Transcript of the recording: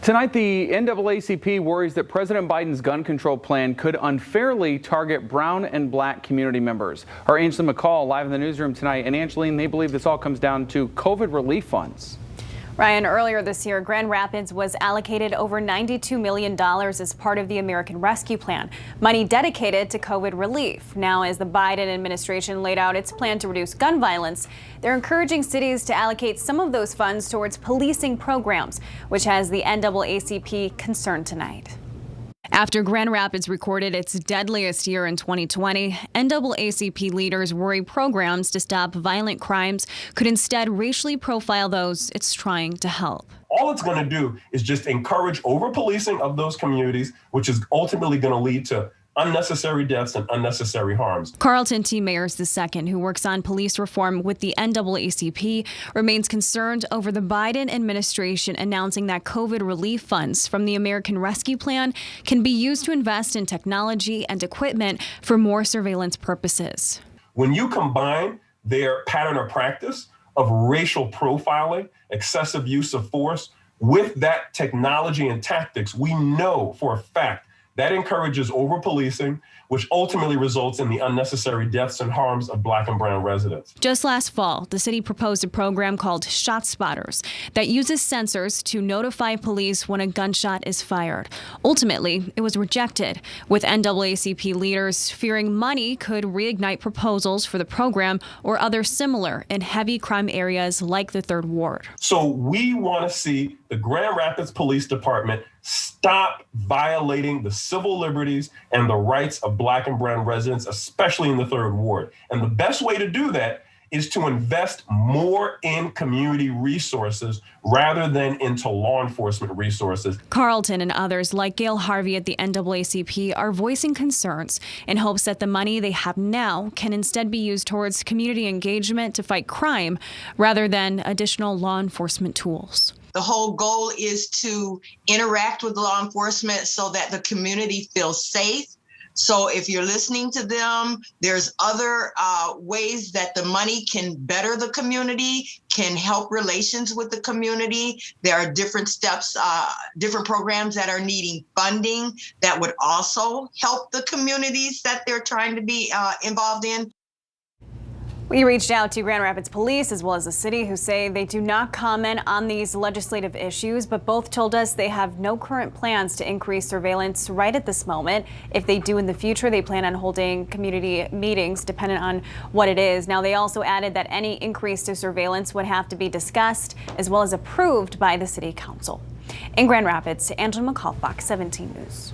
Tonight, the NAACP worries that President Biden's gun control plan could unfairly target brown and black community members. Our Angeline McCall live in the newsroom tonight. And Angeline, they believe this all comes down to COVID relief funds. Ryan, earlier this year, Grand Rapids was allocated over $92 million as part of the American Rescue Plan, money dedicated to COVID relief. Now, as the Biden administration laid out its plan to reduce gun violence, they're encouraging cities to allocate some of those funds towards policing programs, which has the NAACP concerned tonight. After Grand Rapids recorded its deadliest year in 2020, NAACP leaders worry programs to stop violent crimes could instead racially profile those it's trying to help. All it's going to do is just encourage over-policing of those communities, which is ultimately going to lead to unnecessary deaths and unnecessary harms. Carlton T. Mayers II, who works on police reform with the NAACP, remains concerned over the Biden administration announcing that COVID relief funds from the American Rescue Plan can be used to invest in technology and equipment for more surveillance purposes. When you combine their pattern of practice of racial profiling, excessive use of force, with that technology and tactics, we know for a fact that encourages over-policing, which ultimately results in the unnecessary deaths and harms of black and brown residents. Just last fall, the city proposed a program called Shot Spotters that uses sensors to notify police when a gunshot is fired. Ultimately, it was rejected, with NAACP leaders fearing money could reignite proposals for the program or others similar in heavy crime areas like the Third Ward. So we want to see the Grand Rapids Police Department stop violating the civil liberties and the rights of black and brown residents, especially in the Third Ward. And the best way to do that is to invest more in community resources rather than into law enforcement resources. Carlton and others like Gail Harvey at the NAACP are voicing concerns in hopes that the money they have now can instead be used towards community engagement to fight crime rather than additional law enforcement tools. The whole goal is to interact with law enforcement so that the community feels safe. So if you're listening to them, there's other ways that the money can better the community, can help relations with the community. There are different steps, different programs that are needing funding that would also help the communities that they're trying to be involved in. We reached out to Grand Rapids Police as well as the city, who say they do not comment on these legislative issues, but both told us they have no current plans to increase surveillance right at this moment. If they do in the future, they plan on holding community meetings dependent on what it is. Now, they also added that any increase to surveillance would have to be discussed as well as approved by the city council. In Grand Rapids, Angeline McCall, Fox 17 News.